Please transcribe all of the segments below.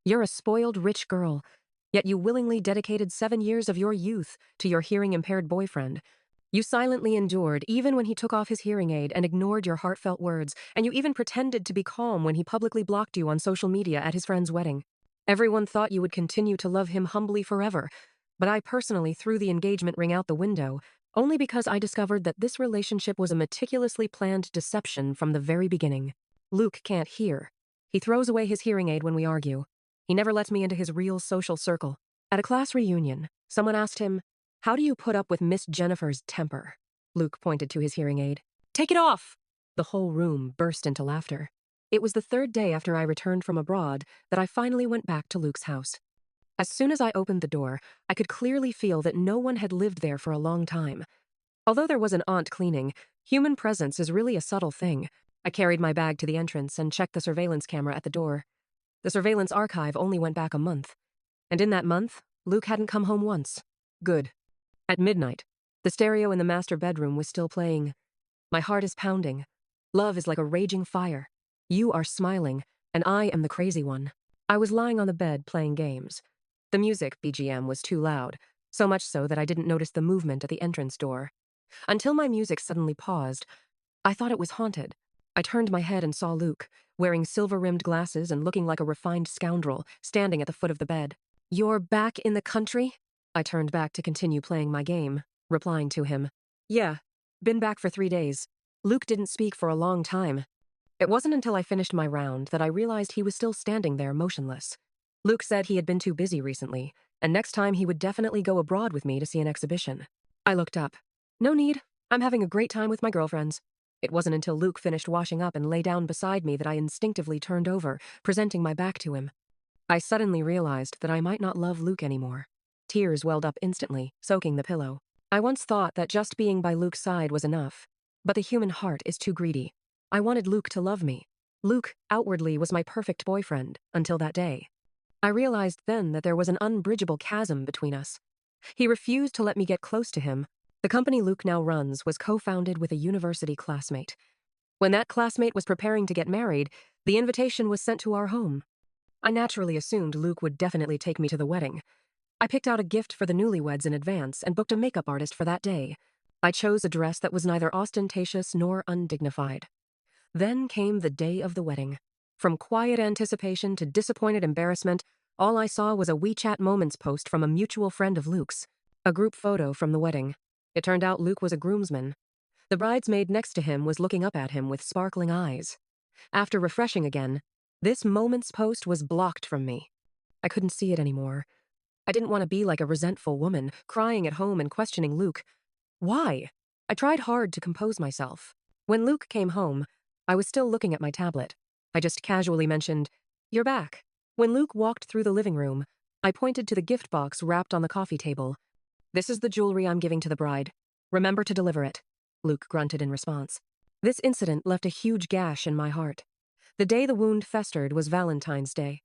You're a spoiled rich girl, yet you willingly dedicated 7 years of your youth to your hearing-impaired boyfriend. You silently endured even when he took off his hearing aid and ignored your heartfelt words, and you even pretended to be calm when he publicly blocked you on social media at his friend's wedding. Everyone thought you would continue to love him humbly forever, but I personally threw the engagement ring out the window, only because I discovered that this relationship was a meticulously planned deception from the very beginning. Luke can't hear. He throws away his hearing aid when we argue. He never lets me into his real social circle. At a class reunion, someone asked him, "How do you put up with Miss Jennifer's temper?" Luke pointed to his hearing aid. "Take it off!" The whole room burst into laughter. It was the third day after I returned from abroad that I finally went back to Luke's house. As soon as I opened the door, I could clearly feel that no one had lived there for a long time. Although there was an aunt cleaning, human presence is really a subtle thing. I carried my bag to the entrance and checked the surveillance camera at the door. The surveillance archive only went back a month. And in that month, Luke hadn't come home once. Good. At midnight, the stereo in the master bedroom was still playing. My heart is pounding. Love is like a raging fire. You are smiling, and I am the crazy one. I was lying on the bed playing games. The music BGM was too loud, so much so that I didn't notice the movement at the entrance door. Until my music suddenly paused, I thought it was haunted. I turned my head and saw Luke, wearing silver-rimmed glasses and looking like a refined scoundrel, standing at the foot of the bed. "You're back in the country?" I turned back to continue playing my game, replying to him. "Yeah, been back for 3 days." Luke didn't speak for a long time. It wasn't until I finished my round that I realized he was still standing there motionless. Luke said he had been too busy recently, and next time he would definitely go abroad with me to see an exhibition. I looked up. "No need. I'm having a great time with my girlfriends." It wasn't until Luke finished washing up and lay down beside me that I instinctively turned over, presenting my back to him. I suddenly realized that I might not love Luke anymore. Tears welled up instantly, soaking the pillow. I once thought that just being by Luke's side was enough, but the human heart is too greedy. I wanted Luke to love me. Luke, outwardly, was my perfect boyfriend, until that day. I realized then that there was an unbridgeable chasm between us. He refused to let me get close to him. The company Luke now runs was co-founded with a university classmate. When that classmate was preparing to get married, the invitation was sent to our home. I naturally assumed Luke would definitely take me to the wedding. I picked out a gift for the newlyweds in advance and booked a makeup artist for that day. I chose a dress that was neither ostentatious nor undignified. Then came the day of the wedding. From quiet anticipation to disappointed embarrassment, all I saw was a WeChat Moments post from a mutual friend of Luke's, a group photo from the wedding. It turned out Luke was a groomsman. The bridesmaid next to him was looking up at him with sparkling eyes. After refreshing again, this Moments post was blocked from me. I couldn't see it anymore. I didn't want to be like a resentful woman, crying at home and questioning Luke. Why? I tried hard to compose myself. When Luke came home, I was still looking at my tablet. I just casually mentioned, "You're back." When Luke walked through the living room, I pointed to the gift box wrapped on the coffee table. "This is the jewelry I'm giving to the bride. Remember to deliver it," Luke grunted in response. This incident left a huge gash in my heart. The day the wound festered was Valentine's Day.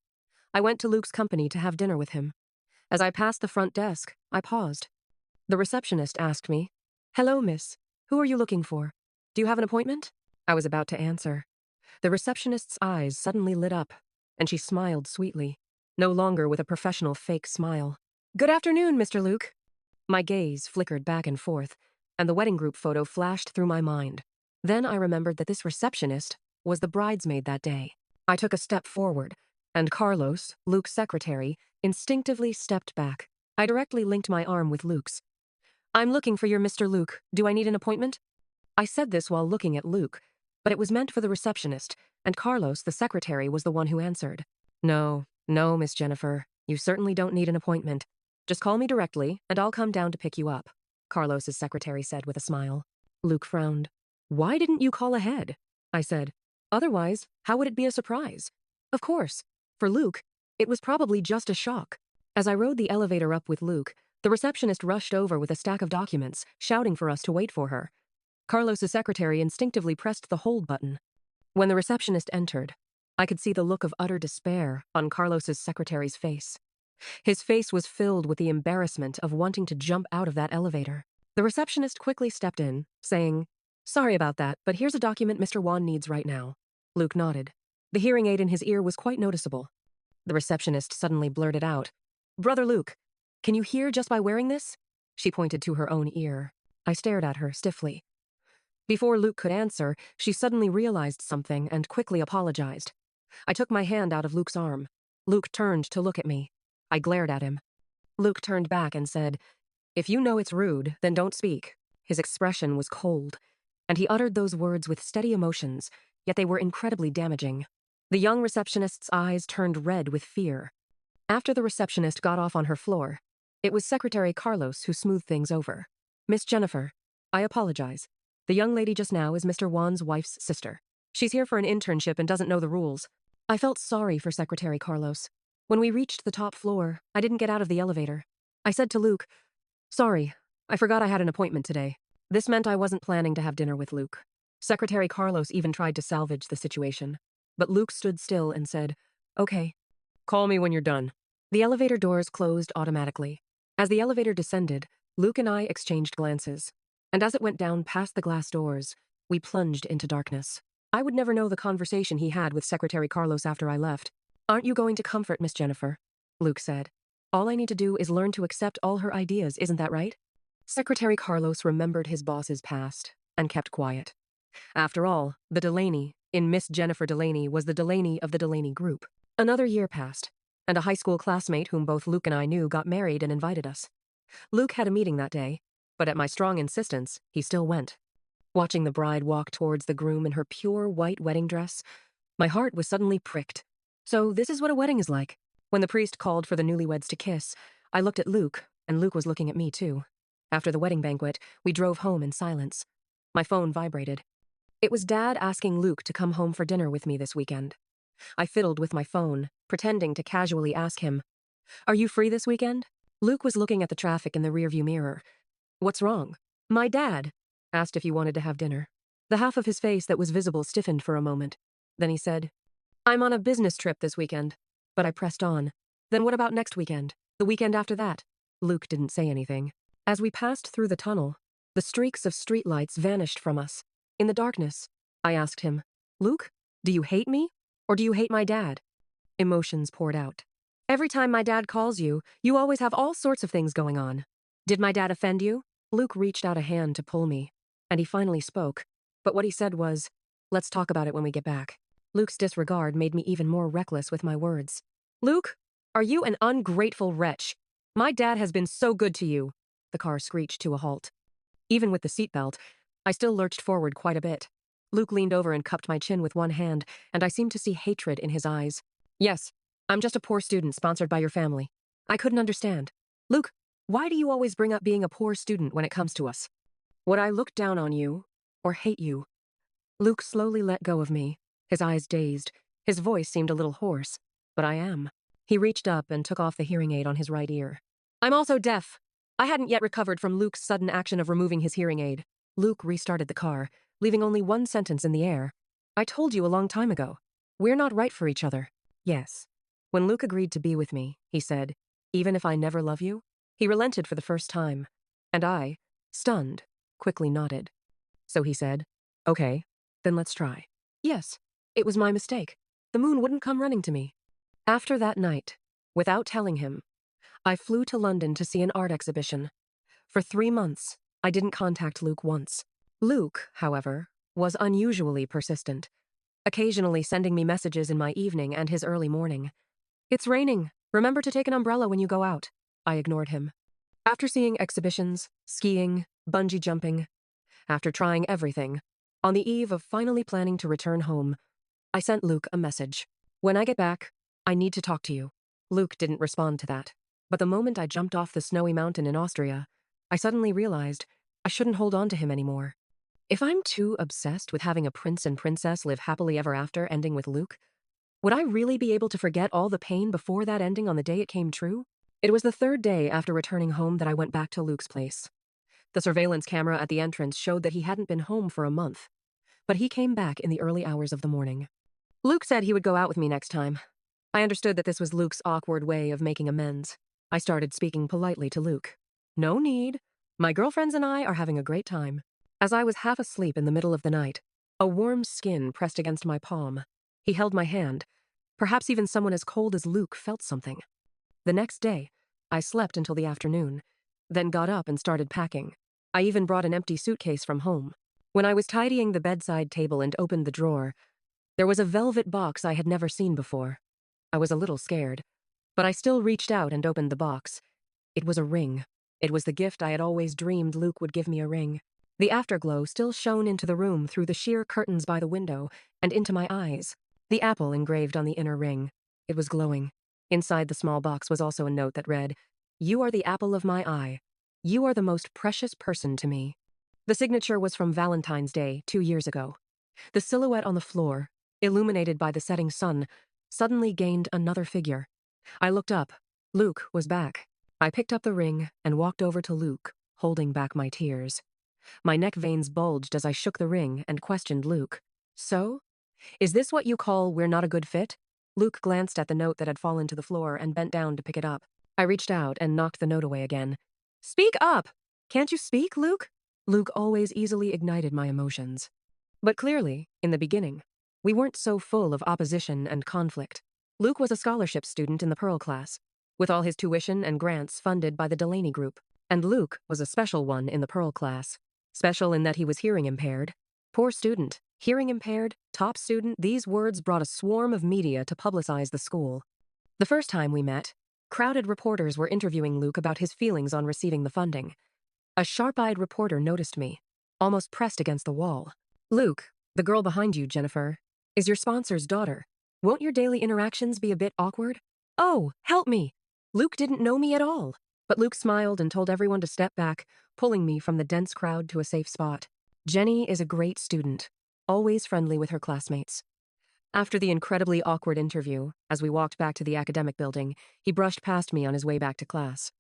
I went to Luke's company to have dinner with him. As I passed the front desk, I paused. The receptionist asked me, "Hello, miss. Who are you looking for? Do you have an appointment?" I was about to answer. The receptionist's eyes suddenly lit up, and she smiled sweetly, no longer with a professional fake smile. "Good afternoon, Mr. Luke." My gaze flickered back and forth, and the wedding group photo flashed through my mind. Then I remembered that this receptionist was the bridesmaid that day. I took a step forward, and Carlos, Luke's secretary, instinctively stepped back. I directly linked my arm with Luke's. "I'm looking for your Mr. Luke. Do I need an appointment?" I said this while looking at Luke, but it was meant for the receptionist, and Carlos, the secretary, was the one who answered. No, Miss Jennifer. You certainly don't need an appointment. Just call me directly, and I'll come down to pick you up," Carlos's secretary said with a smile. Luke frowned. "Why didn't you call ahead?" I said. "Otherwise, how would it be a surprise?" Of course. For Luke, it was probably just a shock. As I rode the elevator up with Luke, the receptionist rushed over with a stack of documents, shouting for us to wait for her. Carlos's secretary instinctively pressed the hold button. When the receptionist entered, I could see the look of utter despair on Carlos's secretary's face. His face was filled with the embarrassment of wanting to jump out of that elevator. The receptionist quickly stepped in, saying, "Sorry about that, but here's a document Mr. Wan needs right now." Luke nodded. The hearing aid in his ear was quite noticeable. The receptionist suddenly blurted out, "Brother Luke, can you hear just by wearing this?" She pointed to her own ear. I stared at her stiffly. Before Luke could answer, she suddenly realized something and quickly apologized. I took my hand out of Luke's arm. Luke turned to look at me. I glared at him. Luke turned back and said, "If you know it's rude, then don't speak." His expression was cold, and he uttered those words with steady emotions, yet they were incredibly damaging. The young receptionist's eyes turned red with fear. After the receptionist got off on her floor, it was Secretary Carlos who smoothed things over. "Miss Jennifer, I apologize. The young lady just now is Mr. Juan's wife's sister. She's here for an internship and doesn't know the rules." I felt sorry for Secretary Carlos. When we reached the top floor, I didn't get out of the elevator. I said to Luke, "Sorry, I forgot I had an appointment today." This meant I wasn't planning to have dinner with Luke. Secretary Carlos even tried to salvage the situation. But Luke stood still and said, "Okay. Call me when you're done." The elevator doors closed automatically. As the elevator descended, Luke and I exchanged glances. And as it went down past the glass doors, we plunged into darkness. I would never know the conversation he had with Secretary Carlos after I left. "Aren't you going to comfort Miss Jennifer?" Luke said. "All I need to do is learn to accept all her ideas, isn't that right?" Secretary Carlos remembered his boss's past and kept quiet. After all, the Delaney, in Miss Jennifer Delaney, was the Delaney of the Delaney Group. Another year passed, and a high school classmate whom both Luke and I knew got married and invited us. Luke had a meeting that day, but at my strong insistence, he still went. Watching the bride walk towards the groom in her pure white wedding dress, my heart was suddenly pricked. So this is what a wedding is like. When the priest called for the newlyweds to kiss, I looked at Luke, and Luke was looking at me too. After the wedding banquet, we drove home in silence. My phone vibrated. It was Dad asking Luke to come home for dinner with me this weekend. I fiddled with my phone, pretending to casually ask him, "Are you free this weekend?" Luke was looking at the traffic in the rearview mirror. "What's wrong?" "My dad asked if you wanted to have dinner." The half of his face that was visible stiffened for a moment. Then he said, "I'm on a business trip this weekend." But I pressed on. "Then what about next weekend? The weekend after that?" Luke didn't say anything. As we passed through the tunnel, the streaks of streetlights vanished from us. In the darkness, I asked him, "Luke, do you hate me? Or do you hate my dad?" Emotions poured out. "Every time my dad calls you, you always have all sorts of things going on. Did my dad offend you?" Luke reached out a hand to pull me, and he finally spoke. But what he said was, "Let's talk about it when we get back." Luke's disregard made me even more reckless with my words. "Luke, are you an ungrateful wretch? My dad has been so good to you." The car screeched to a halt. Even with the seatbelt, I still lurched forward quite a bit. Luke leaned over and cupped my chin with one hand, and I seemed to see hatred in his eyes. "Yes, I'm just a poor student sponsored by your family." I couldn't understand. "Luke, why do you always bring up being a poor student when it comes to us? Would I look down on you or hate you?" Luke slowly let go of me, his eyes dazed. His voice seemed a little hoarse, but I am. He reached up and took off the hearing aid on his right ear. "I'm also deaf." I hadn't yet recovered from Luke's sudden action of removing his hearing aid. Luke restarted the car, leaving only one sentence in the air. "I told you a long time ago. We're not right for each other." Yes. When Luke agreed to be with me, he said, "Even if I never love you?" He relented for the first time, and I, stunned, quickly nodded. So he said, "Okay, then let's try." Yes, it was my mistake. The moon wouldn't come running to me. After that night, without telling him, I flew to London to see an art exhibition. For 3 months, I didn't contact Luke once. Luke, however, was unusually persistent, occasionally sending me messages in my evening and his early morning. "It's raining. Remember to take an umbrella when you go out." I ignored him. After seeing exhibitions, skiing, bungee jumping, after trying everything, on the eve of finally planning to return home, I sent Luke a message. "When I get back, I need to talk to you." Luke didn't respond to that. But the moment I jumped off the snowy mountain in Austria, I suddenly realized I shouldn't hold on to him anymore. If I'm too obsessed with having a prince and princess live happily ever after ending with Luke, would I really be able to forget all the pain before that ending on the day it came true? It was the 3rd day after returning home that I went back to Luke's place. The surveillance camera at the entrance showed that he hadn't been home for a month, but he came back in the early hours of the morning. Luke said he would go out with me next time. I understood that this was Luke's awkward way of making amends. I started speaking politely to Luke. "No need. My girlfriends and I are having a great time." As I was half asleep in the middle of the night, a warm skin pressed against my palm. He held my hand, Perhaps even someone as cold as Luke felt something. The next day, I slept until the afternoon, then got up and started packing. I even brought an empty suitcase from home. When I was tidying the bedside table and opened the drawer, there was a velvet box I had never seen before. I was a little scared, but I still reached out and opened the box. It was a ring. It was the gift I had always dreamed Luke would give me, a ring. The afterglow still shone into the room through the sheer curtains by the window and into my eyes. The apple engraved on the inner ring. It was glowing. Inside the small box was also a note that read, "You are the apple of my eye. You are the most precious person to me." The signature was from Valentine's Day 2 years ago. The silhouette on the floor, illuminated by the setting sun, suddenly gained another figure. I looked up. Luke was back. I picked up the ring and walked over to Luke, holding back my tears. My neck veins bulged as I shook the ring and questioned Luke. "So? Is this what you call we're not a good fit?" Luke glanced at the note that had fallen to the floor and bent down to pick it up. I reached out and knocked the note away again. "Speak up! Can't you speak, Luke?" Luke always easily ignited my emotions. But clearly, in the beginning, we weren't so full of opposition and conflict. Luke was a scholarship student in the Pearl class, with all his tuition and grants funded by the Delaney Group. And Luke was a special one in the Pearl class. Special in that he was hearing impaired. Poor student, hearing impaired, top student, these words brought a swarm of media to publicize the school. The first time we met, crowded reporters were interviewing Luke about his feelings on receiving the funding. A sharp-eyed reporter noticed me, almost pressed against the wall. "Luke, the girl behind you, Jennifer, is your sponsor's daughter. Won't your daily interactions be a bit awkward?" "Oh, help me!" Luke didn't know me at all. But Luke smiled and told everyone to step back, pulling me from the dense crowd to a safe spot. "Jenny is a great student, always friendly with her classmates." After the incredibly awkward interview, as we walked back to the academic building, he brushed past me on his way back to class.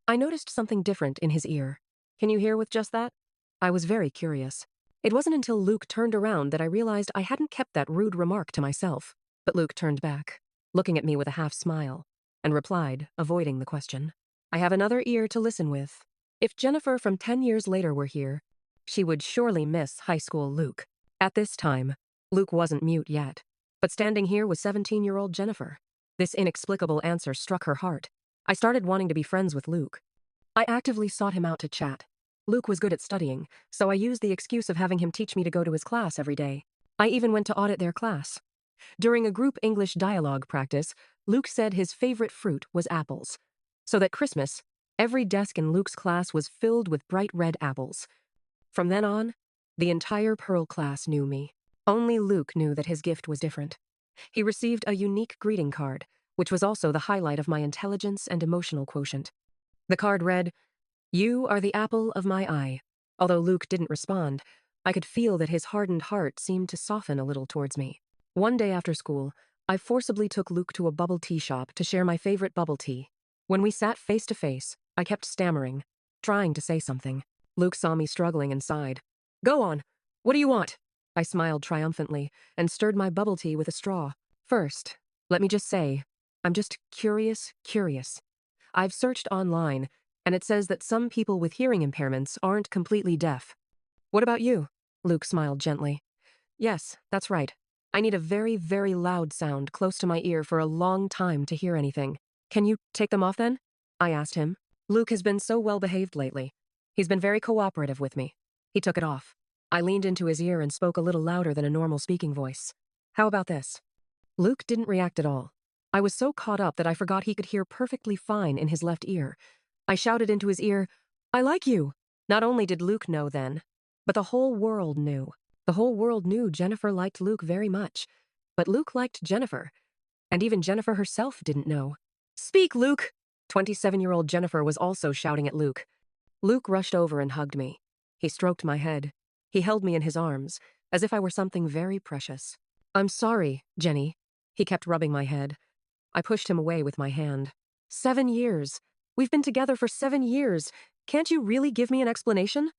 I noticed something different in his ear. "Can you hear with just that?" I was very curious. It wasn't until Luke turned around that I realized I hadn't kept that rude remark to myself. But Luke turned back, looking at me with a half smile, and replied, avoiding the question. "I have another ear to listen with. If Jennifer from 10 years later were here, she would surely miss high school Luke." At this time, Luke wasn't mute yet, but standing here was 17-year-old Jennifer. This inexplicable answer struck her heart. I started wanting to be friends with Luke. I actively sought him out to chat. Luke was good at studying, so I used the excuse of having him teach me to go to his class every day. I even went to audit their class. During a group English dialogue practice, Luke said his favorite fruit was apples. So that Christmas, every desk in Luke's class was filled with bright red apples. From then on, the entire Pearl class knew me. Only Luke knew that his gift was different. He received a unique greeting card, which was also the highlight of my intelligence and emotional quotient. The card read, "You are the apple of my eye." Although Luke didn't respond, I could feel that his hardened heart seemed to soften a little towards me. One day after school, I forcibly took Luke to a bubble tea shop to share my favorite bubble tea. When we sat face to face, I kept stammering, trying to say something. Luke saw me struggling and sighed. "Go on. What do you want?" I smiled triumphantly and stirred my bubble tea with a straw. "First, let me just say, I'm just curious. I've searched online, and it says that some people with hearing impairments aren't completely deaf." "What about you?" Luke smiled gently. "Yes, that's right. I need a very, very loud sound close to my ear for a long time to hear anything. Can you take them off then?" I asked him. Luke has been so well behaved lately. He's been very cooperative with me. He took it off. I leaned into his ear and spoke a little louder than a normal speaking voice. "How about this?" Luke didn't react at all. I was so caught up that I forgot he could hear perfectly fine in his left ear. I shouted into his ear, "I like you." Not only did Luke know then, but the whole world knew. The whole world knew Jennifer liked Luke very much. But Luke liked Jennifer, and even Jennifer herself didn't know. "Speak, Luke!" 27-year-old Jennifer was also shouting at Luke. Luke rushed over and hugged me. He stroked my head. He held me in his arms, as if I were something very precious. "I'm sorry, Jenny." He kept rubbing my head. I pushed him away with my hand. 7 years. We've been together for 7 years. Can't you really give me an explanation?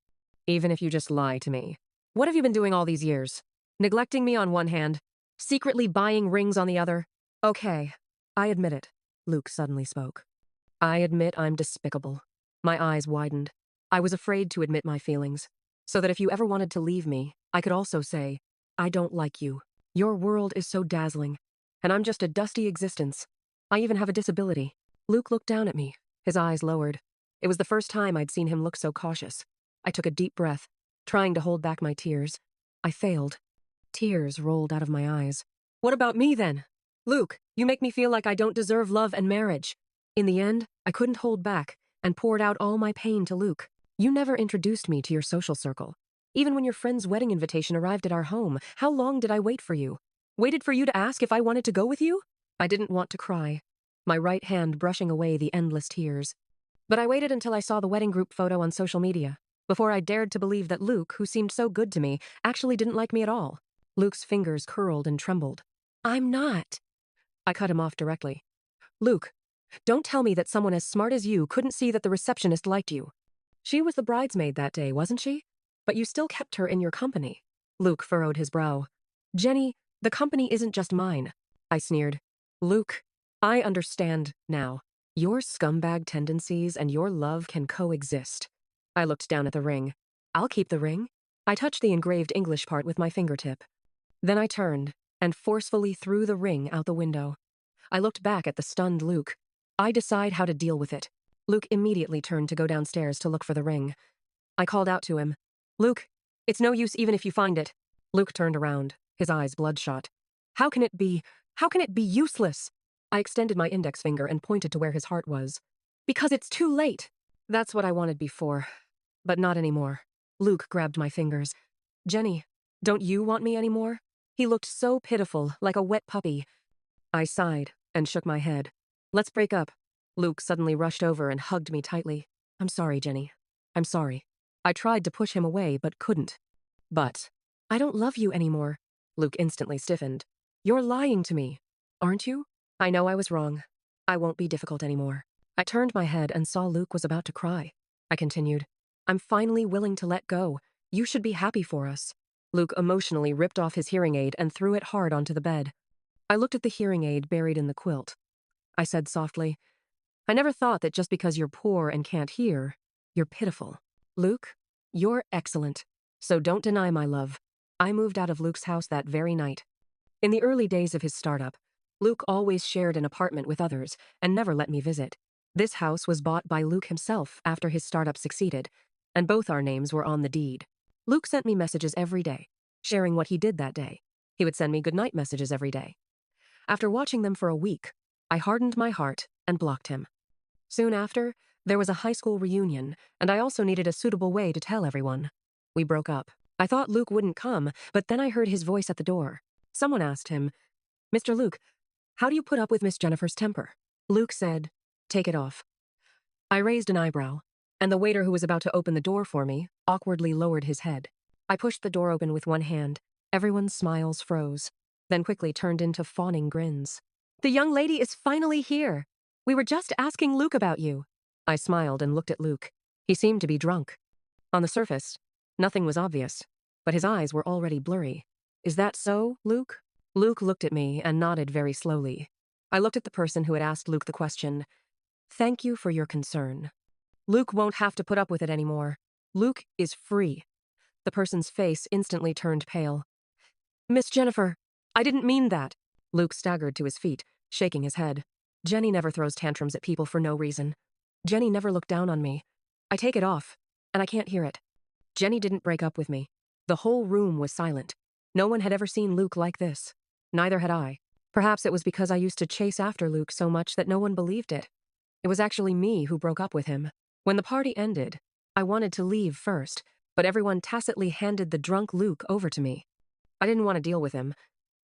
Even if you just lie to me. What have you been doing all these years? Neglecting me on one hand, secretly buying rings on the other? Okay, I admit it, Luke suddenly spoke. I admit I'm despicable. My eyes widened. I was afraid to admit my feelings, so that if you ever wanted to leave me, I could also say, "I don't like you. Your world is so dazzling. and I'm just a dusty existence. I even have a disability. Luke looked down at me, his eyes lowered. It was the first time I'd seen him look so cautious. I took a deep breath, trying to hold back my tears. I failed. Tears rolled out of my eyes. What about me then? Luke, you make me feel like I don't deserve love and marriage. In the end, I couldn't hold back and poured out all my pain to Luke. You never introduced me to your social circle. Even when your friend's wedding invitation arrived at our home, how long did I wait for you? Waited for you to ask if I wanted to go with you? I didn't want to cry, my right hand brushing away the endless tears. But I waited until I saw the wedding group photo on social media, before I dared to believe that Luke, who seemed so good to me, actually didn't like me at all. Luke's fingers curled and trembled. I'm not. I cut him off directly. Luke, don't tell me that someone as smart as you couldn't see that the receptionist liked you. She was the bridesmaid that day, wasn't she? But you still kept her in your company. Luke furrowed his brow. Jenny, the company isn't just mine. I sneered. Luke, I understand now. Your scumbag tendencies and your love can coexist. I looked down at the ring. I'll keep the ring. I touched the engraved English part with my fingertip. Then I turned and forcefully threw the ring out the window. I looked back at the stunned Luke. I decide how to deal with it. Luke immediately turned to go downstairs to look for the ring. I called out to him. Luke, it's no use even if you find it. Luke turned around, his eyes bloodshot. How can it be useless? I extended my index finger and pointed to where his heart was. Because it's too late. That's what I wanted before, but not anymore. Luke grabbed my fingers. Jenny, don't you want me anymore? He looked so pitiful, like a wet puppy. I sighed and shook my head. Let's break up. Luke suddenly rushed over and hugged me tightly. I'm sorry, Jenny. I'm sorry. I tried to push him away, but couldn't. But I don't love you anymore. Luke instantly stiffened. You're lying to me, aren't you? I know I was wrong. I won't be difficult anymore. I turned my head and saw Luke was about to cry. I continued. I'm finally willing to let go. You should be happy for us. Luke emotionally ripped off his hearing aid and threw it hard onto the bed. I looked at the hearing aid buried in the quilt. I said softly, I never thought that just because you're poor and can't hear, you're pitiful. Luke, you're excellent. So don't deny my love. I moved out of Luke's house that very night. In the early days of his startup, Luke always shared an apartment with others and never let me visit. This house was bought by Luke himself after his startup succeeded, and both our names were on the deed. Luke sent me messages every day, sharing what he did that day. He would send me goodnight messages every day. After watching them for a week, I hardened my heart and blocked him. Soon after, there was a high school reunion, and I also needed a suitable way to tell everyone. We broke up. I thought Luke wouldn't come, but then I heard his voice at the door. Someone asked him, Mr. Luke, how do you put up with Miss Jennifer's temper? Luke said, take it off. I raised an eyebrow, and the waiter who was about to open the door for me awkwardly lowered his head. I pushed the door open with one hand. Everyone's smiles froze, then quickly turned into fawning grins. The young lady is finally here. We were just asking Luke about you. I smiled and looked at Luke. He seemed to be drunk. On the surface, nothing was obvious, but his eyes were already blurry. Is that so, Luke? Luke looked at me and nodded very slowly. I looked at the person who had asked Luke the question. Thank you for your concern. Luke won't have to put up with it anymore. Luke is free. The person's face instantly turned pale. Miss Jennifer, I didn't mean that. Luke staggered to his feet, shaking his head. Jenny never throws tantrums at people for no reason. Jenny never looked down on me. I take it off, and I can't hear it. Jenny didn't break up with me. The whole room was silent. No one had ever seen Luke like this. Neither had I. Perhaps it was because I used to chase after Luke so much that no one believed it. It was actually me who broke up with him. When the party ended, I wanted to leave first, but everyone tacitly handed the drunk Luke over to me. I didn't want to deal with him,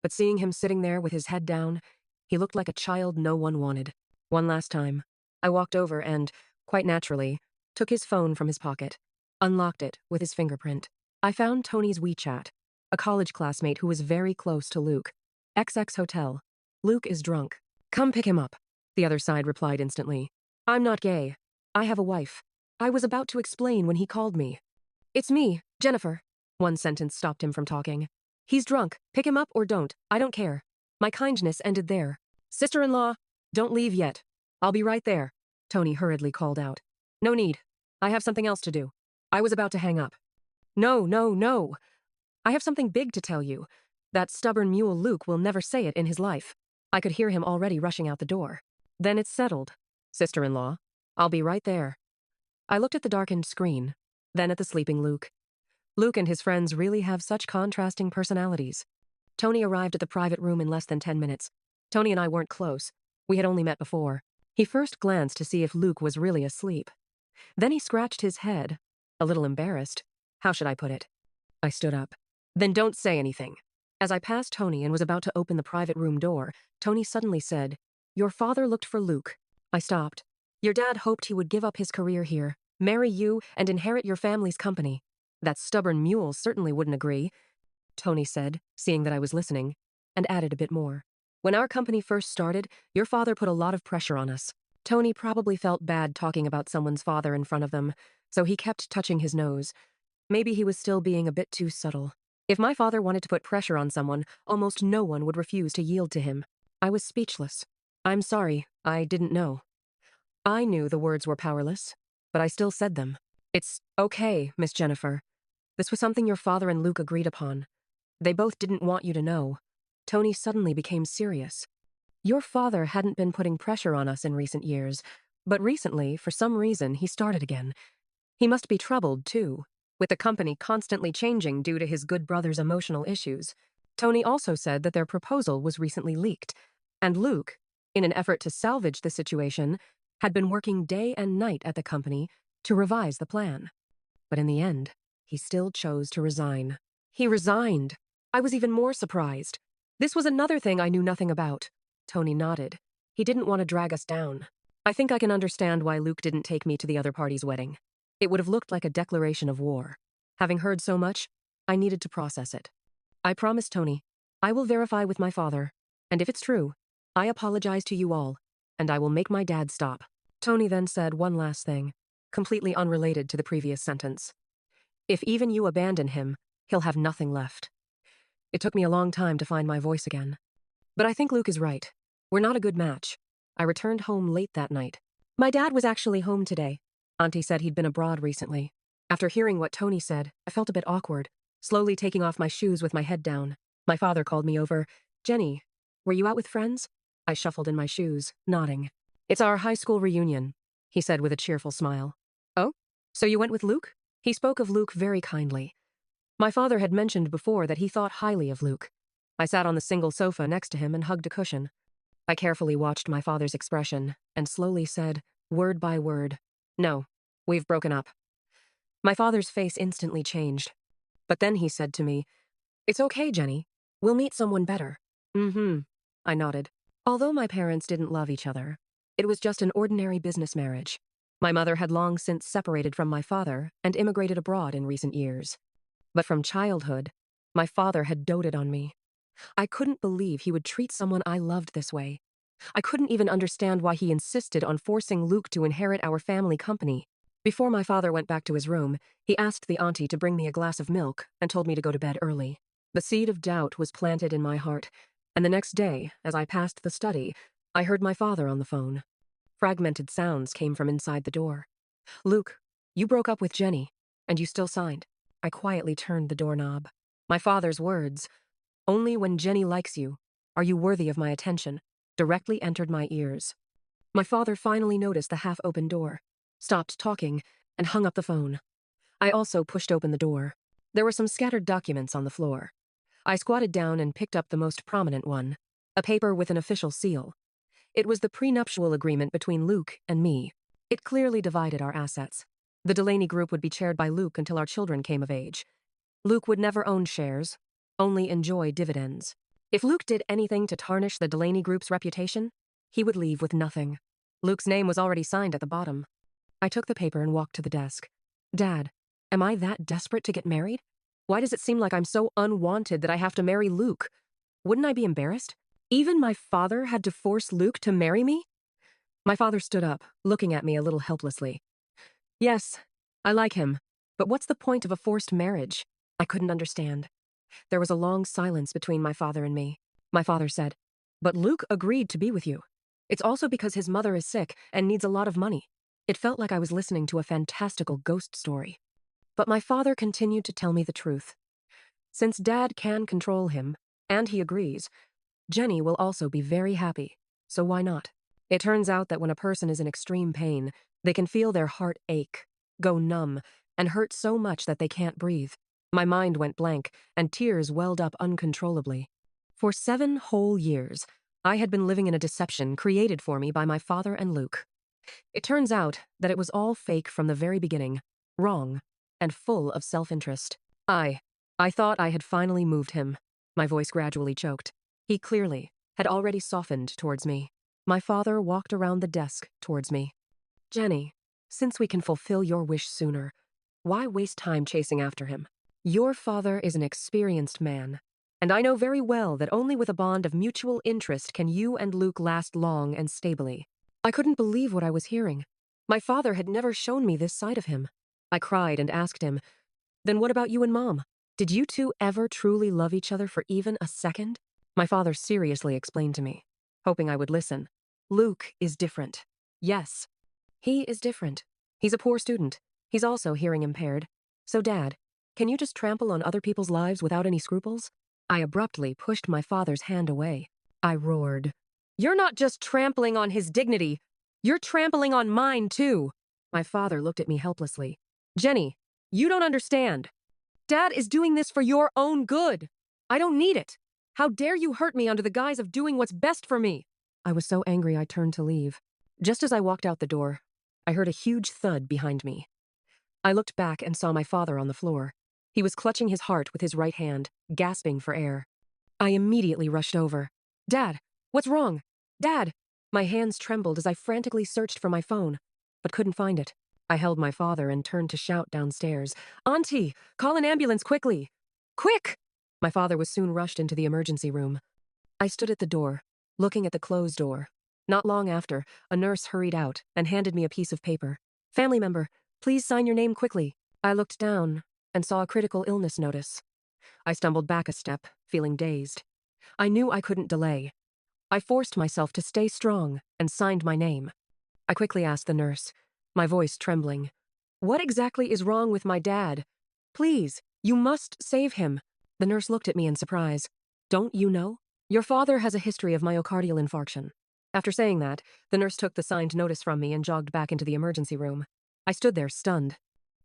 but seeing him sitting there with his head down, he looked like a child no one wanted. One last time, I walked over and, quite naturally, took his phone from his pocket, unlocked it with his fingerprint. I found Tony's WeChat, a college classmate who was very close to Luke. XX Hotel. Luke is drunk. Come pick him up. The other side replied instantly. I'm not gay. I have a wife. I was about to explain when he called me. It's me, Jennifer. One sentence stopped him from talking. He's drunk. Pick him up or don't. I don't care. My kindness ended there. Sister-in-law, don't leave yet. I'll be right there, Tony hurriedly called out. No need. I have something else to do. I was about to hang up. No. I have something big to tell you. That stubborn mule Luke will never say it in his life. I could hear him already rushing out the door. Then it's settled. Sister-in-law. I'll be right there. I looked at the darkened screen, then at the sleeping Luke. Luke and his friends really have such contrasting personalities. Tony arrived at the private room in less than 10 minutes. Tony and I weren't close. We had only met before. He first glanced to see if Luke was really asleep. Then he scratched his head, a little embarrassed. How should I put it? I stood up. Then don't say anything. As I passed Tony and was about to open the private room door, Tony suddenly said, "Your father looked for Luke." I stopped. "Your dad hoped he would give up his career here, marry you, and inherit your family's company. That stubborn mule certainly wouldn't agree," Tony said, seeing that I was listening, and added a bit more. "When our company first started, your father put a lot of pressure on us." Tony probably felt bad talking about someone's father in front of them, so he kept touching his nose. Maybe he was still being a bit too subtle. If my father wanted to put pressure on someone, almost no one would refuse to yield to him. I was speechless. "I'm sorry, I didn't know." I knew the words were powerless, but I still said them. "It's okay, Miss Jennifer. This was something your father and Luke agreed upon. They both didn't want you to know." Tony suddenly became serious. "Your father hadn't been putting pressure on us in recent years, but recently, for some reason, he started again. He must be troubled, too, with the company constantly changing due to his good brother's emotional issues." Tony also said that their proposal was recently leaked, and Luke, in an effort to salvage the situation, had been working day and night at the company to revise the plan. But in the end, he still chose to resign. He resigned. I was even more surprised. This was another thing I knew nothing about. Tony nodded. He didn't want to drag us down. "I think I can understand why Luke didn't take me to the other party's wedding. It would have looked like a declaration of war. Having heard so much, I needed to process it. I promised Tony, I will verify with my father, and if it's true, I apologize to you all, and I will make my dad stop." Tony then said one last thing, completely unrelated to the previous sentence. "If even you abandon him, he'll have nothing left." It took me a long time to find my voice again. But I think Luke is right. We're not a good match. I returned home late that night. My dad was actually home today. Auntie said he'd been abroad recently. After hearing what Tony said, I felt a bit awkward, slowly taking off my shoes with my head down. My father called me over. "Jenny, were you out with friends?" I shuffled in my shoes, nodding. "It's our high school reunion," he said with a cheerful smile. "Oh? So you went with Luke?" He spoke of Luke very kindly. My father had mentioned before that he thought highly of Luke. I sat on the single sofa next to him and hugged a cushion. I carefully watched my father's expression and slowly said, word by word, "No, we've broken up." My father's face instantly changed. But then he said to me, "It's okay, Jenny. We'll meet someone better." "Mm-hmm," I nodded. Although my parents didn't love each other, it was just an ordinary business marriage. My mother had long since separated from my father and immigrated abroad in recent years. But from childhood, my father had doted on me. I couldn't believe he would treat someone I loved this way. I couldn't even understand why he insisted on forcing Luke to inherit our family company. Before my father went back to his room, he asked the auntie to bring me a glass of milk and told me to go to bed early. The seed of doubt was planted in my heart, and the next day, as I passed the study, I heard my father on the phone. Fragmented sounds came from inside the door. "Luke, you broke up with Jenny, and you still signed." I quietly turned the doorknob. My father's words, "Only when Jenny likes you are you worthy of my attention," directly entered my ears. My father finally noticed the half-open door, stopped talking, and hung up the phone. I also pushed open the door. There were some scattered documents on the floor. I squatted down and picked up the most prominent one, a paper with an official seal. It was the prenuptial agreement between Luke and me. It clearly divided our assets. The Delaney Group would be chaired by Luke until our children came of age. Luke would never own shares, only enjoy dividends. If Luke did anything to tarnish the Delaney Group's reputation, he would leave with nothing. Luke's name was already signed at the bottom. I took the paper and walked to the desk. "Dad, am I that desperate to get married? Why does it seem like I'm so unwanted that I have to marry Luke? Wouldn't I be embarrassed? Even my father had to force Luke to marry me?" My father stood up, looking at me a little helplessly. "Yes, I like him, but what's the point of a forced marriage?" I couldn't understand. There was a long silence between my father and me. My father said, "But Luke agreed to be with you. It's also because his mother is sick and needs a lot of money." It felt like I was listening to a fantastical ghost story. But my father continued to tell me the truth. Since Dad can control him, and he agrees, Jenny will also be very happy. So why not? It turns out that when a person is in extreme pain, they can feel their heart ache, go numb, and hurt so much that they can't breathe. My mind went blank, and tears welled up uncontrollably. For 7 whole years, I had been living in a deception created for me by my father and Luke. It turns out that it was all fake from the very beginning, wrong, and full of self-interest. I thought I had finally moved him. My voice gradually choked. He clearly had already softened towards me. My father walked around the desk towards me. Jenny, since we can fulfill your wish sooner, why waste time chasing after him? Your father is an experienced man, and I know very well that only with a bond of mutual interest can you and Luke last long and stably. I couldn't believe what I was hearing. My father had never shown me this side of him. I cried and asked him, "Then what about you and Mom? Did you two ever truly love each other for even a second?" My father seriously explained to me, hoping I would listen. Luke is different. Yes, he is different. He's a poor student. He's also hearing impaired. So, Dad, can you just trample on other people's lives without any scruples? I abruptly pushed my father's hand away. I roared, "You're not just trampling on his dignity. You're trampling on mine, too." My father looked at me helplessly. "Jenny, you don't understand. Dad is doing this for your own good. I don't need it. How dare you hurt me under the guise of doing what's best for me?" I was so angry I turned to leave. Just as I walked out the door, I heard a huge thud behind me. I looked back and saw my father on the floor. He was clutching his heart with his right hand, gasping for air. I immediately rushed over. "Dad, what's wrong? Dad!" My hands trembled as I frantically searched for my phone, but couldn't find it. I held my father and turned to shout downstairs, "Auntie, call an ambulance quickly! Quick!" My father was soon rushed into the emergency room. I stood at the door, looking at the closed door. Not long after, a nurse hurried out and handed me a piece of paper. "Family member, please sign your name quickly." I looked down and saw a critical illness notice. I stumbled back a step, feeling dazed. I knew I couldn't delay. I forced myself to stay strong and signed my name. I quickly asked the nurse, my voice trembling, "What exactly is wrong with my dad? Please, you must save him." The nurse looked at me in surprise. "Don't you know? Your father has a history of myocardial infarction." After saying that, the nurse took the signed notice from me and jogged back into the emergency room. I stood there stunned.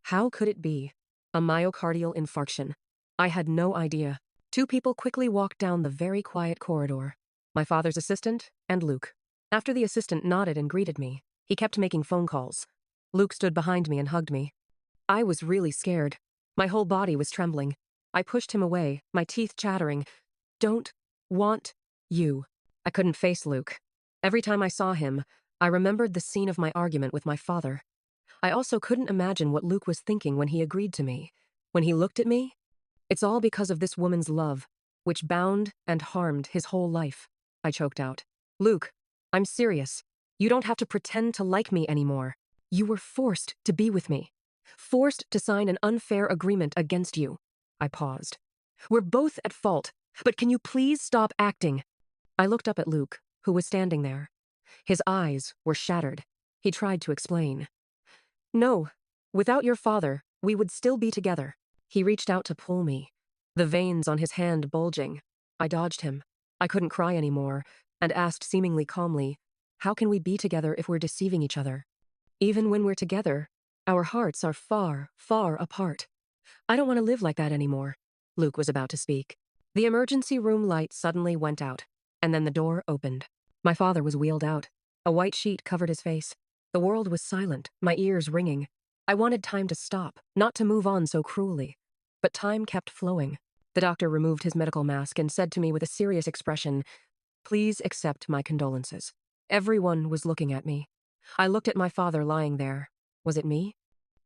How could it be? A myocardial infarction. I had no idea. 2 people quickly walked down the very quiet corridor. My father's assistant and Luke. After the assistant nodded and greeted me, he kept making phone calls. Luke stood behind me and hugged me. I was really scared. My whole body was trembling. I pushed him away, my teeth chattering. "Don't want you." I couldn't face Luke. Every time I saw him, I remembered the scene of my argument with my father. I also couldn't imagine what Luke was thinking when he agreed to me. When he looked at me, it's all because of this woman's love, which bound and harmed his whole life. I choked out. "Luke, I'm serious. You don't have to pretend to like me anymore. You were forced to be with me. Forced to sign an unfair agreement against you." I paused. "We're both at fault, but can you please stop acting?" I looked up at Luke, who was standing there. His eyes were shattered. He tried to explain. "No, without your father, we would still be together." He reached out to pull me, the veins on his hand bulging. I dodged him. I couldn't cry anymore, and asked seemingly calmly, "How can we be together if we're deceiving each other? Even when we're together, our hearts are far, far apart. I don't want to live like that anymore." Luke was about to speak. The emergency room light suddenly went out, and then the door opened. My father was wheeled out. A white sheet covered his face. The world was silent, my ears ringing. I wanted time to stop, not to move on so cruelly. But time kept flowing. The doctor removed his medical mask and said to me with a serious expression, "Please accept my condolences." Everyone was looking at me. I looked at my father lying there. Was it me?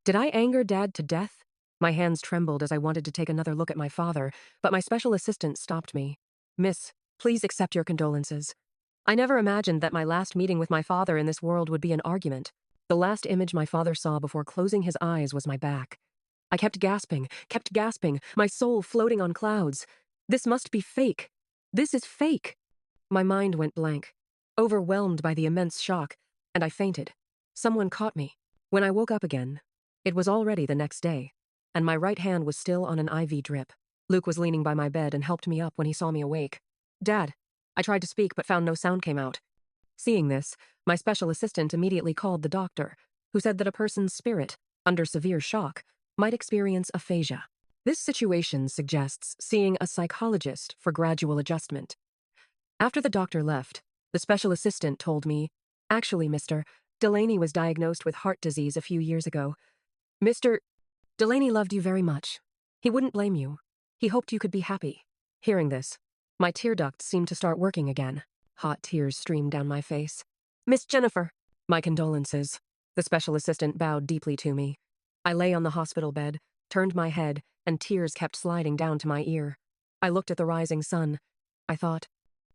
Did I anger Dad to death? My hands trembled as I wanted to take another look at my father, but my special assistant stopped me. "Miss, please accept your condolences. I never imagined that my last meeting with my father in this world would be an argument. The last image my father saw before closing his eyes was my back. I kept gasping, my soul floating on clouds. This must be fake. This is fake." My mind went blank, overwhelmed by the immense shock, and I fainted. Someone caught me. When I woke up again, it was already the next day, and my right hand was still on an IV drip. Luke was leaning by my bed and helped me up when he saw me awake. "Dad, I tried to speak but found no sound came out. Seeing this, my special assistant immediately called the doctor, who said that a person's spirit, under severe shock, might experience aphasia. This situation suggests seeing a psychologist for gradual adjustment. After the doctor left, the special assistant told me, "Actually, Mr. Delaney was diagnosed with heart disease a few years ago. Mr. Delaney loved you very much. He wouldn't blame you. He hoped you could be happy." Hearing this, my tear ducts seemed to start working again. Hot tears streamed down my face. "Miss Jennifer." "My condolences." The special assistant bowed deeply to me. I lay on the hospital bed, turned my head, and tears kept sliding down to my ear. I looked at the rising sun. I thought,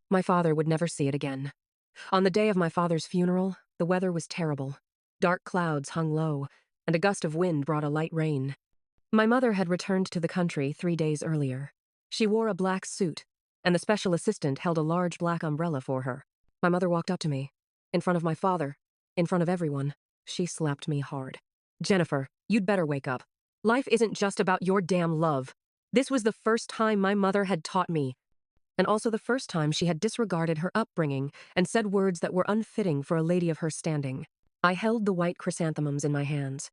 my father would never see it again. On the day of my father's funeral, the weather was terrible. Dark clouds hung low, and a gust of wind brought a light rain. My mother had returned to the country 3 days earlier. She wore a black suit, and the special assistant held a large black umbrella for her. My mother walked up to me, in front of my father, in front of everyone. She slapped me hard. "Jennifer, you'd better wake up. Life isn't just about your damn love." This was the first time my mother had taught me, and also the first time she had disregarded her upbringing and said words that were unfitting for a lady of her standing. I held the white chrysanthemums in my hands.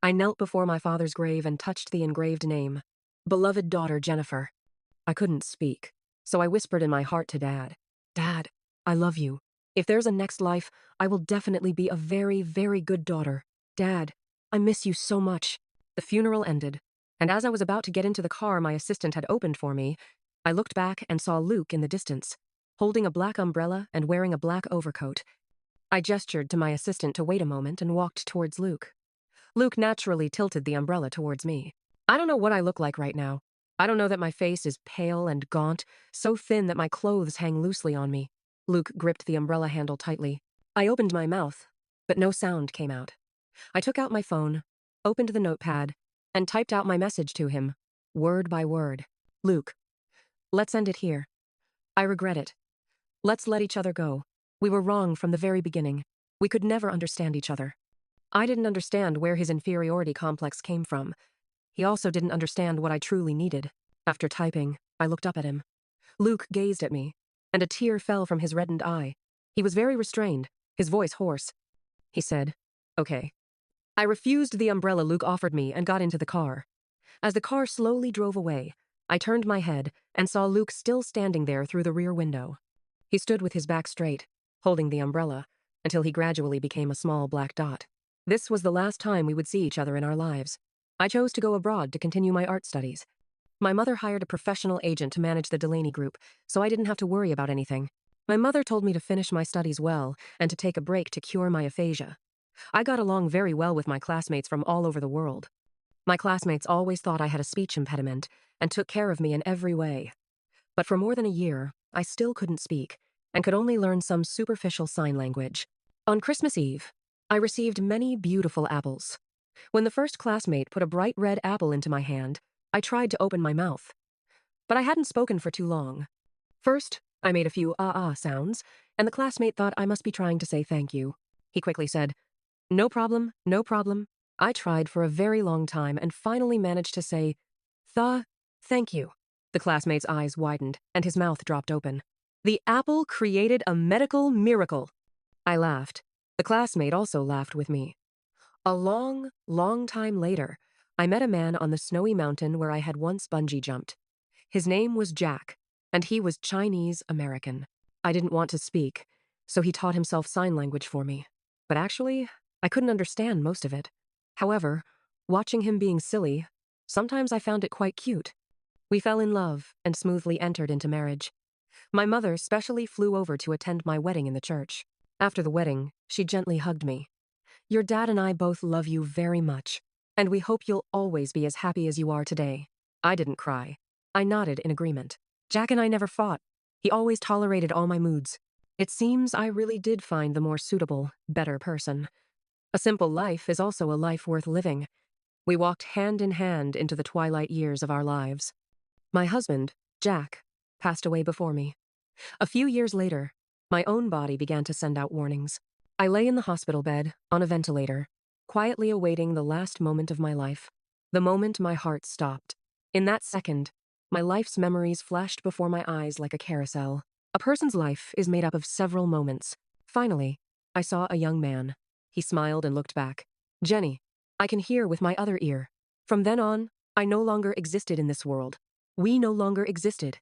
I knelt before my father's grave and touched the engraved name, "Beloved daughter Jennifer." I couldn't speak, so I whispered in my heart to Dad, "Dad, I love you. If there's a next life, I will definitely be a very, very good daughter. Dad, I miss you so much." The funeral ended, and as I was about to get into the car my assistant had opened for me, I looked back and saw Luke in the distance, holding a black umbrella and wearing a black overcoat. I gestured to my assistant to wait a moment and walked towards Luke. Luke naturally tilted the umbrella towards me. I don't know what I look like right now. I don't know that my face is pale and gaunt, so thin that my clothes hang loosely on me. Luke gripped the umbrella handle tightly. I opened my mouth, but no sound came out. I took out my phone, opened the notepad, and typed out my message to him, word by word. "Luke, let's end it here. I regret it. Let's let each other go. We were wrong from the very beginning. We could never understand each other." I didn't understand where his inferiority complex came from. He also didn't understand what I truly needed. After typing, I looked up at him. Luke gazed at me, and a tear fell from his reddened eye. He was very restrained, his voice hoarse. He said, "Okay." I refused the umbrella Luke offered me and got into the car. As the car slowly drove away, I turned my head and saw Luke still standing there through the rear window. He stood with his back straight, holding the umbrella, until he gradually became a small black dot. This was the last time we would see each other in our lives. I chose to go abroad to continue my art studies. My mother hired a professional agent to manage the Delaney Group, so I didn't have to worry about anything. My mother told me to finish my studies well and to take a break to cure my aphasia. I got along very well with my classmates from all over the world. My classmates always thought I had a speech impediment and took care of me in every way. But for more than a year, I still couldn't speak and could only learn some superficial sign language. On Christmas Eve, I received many beautiful apples. When the first classmate put a bright red apple into my hand, I tried to open my mouth. But I hadn't spoken for too long. First, I made a few ah-ah sounds, and the classmate thought I must be trying to say thank you. He quickly said, "No problem, no problem." I tried for a very long time and finally managed to say, Thank you." The classmate's eyes widened, and his mouth dropped open. "The apple created a medical miracle." I laughed. The classmate also laughed with me. A long, long time later, I met a man on the snowy mountain where I had once bungee jumped. His name was Jack, and he was Chinese American. I didn't want to speak, so he taught himself sign language for me. But actually, I couldn't understand most of it. However, watching him being silly, sometimes I found it quite cute. We fell in love and smoothly entered into marriage. My mother specially flew over to attend my wedding in the church. After the wedding, she gently hugged me. "Your dad and I both love you very much, and we hope you'll always be as happy as you are today." I didn't cry. I nodded in agreement. Jack and I never fought. He always tolerated all my moods. It seems I really did find the more suitable, better person. A simple life is also a life worth living. We walked hand in hand into the twilight years of our lives. My husband, Jack, passed away before me. A few years later, my own body began to send out warnings. I lay in the hospital bed, on a ventilator, quietly awaiting the last moment of my life. The moment my heart stopped. In that second, my life's memories flashed before my eyes like a carousel. A person's life is made up of several moments. Finally, I saw a young man. He smiled and looked back. Jenny, I can hear with my other ear. From then on, I no longer existed in this world. We no longer existed.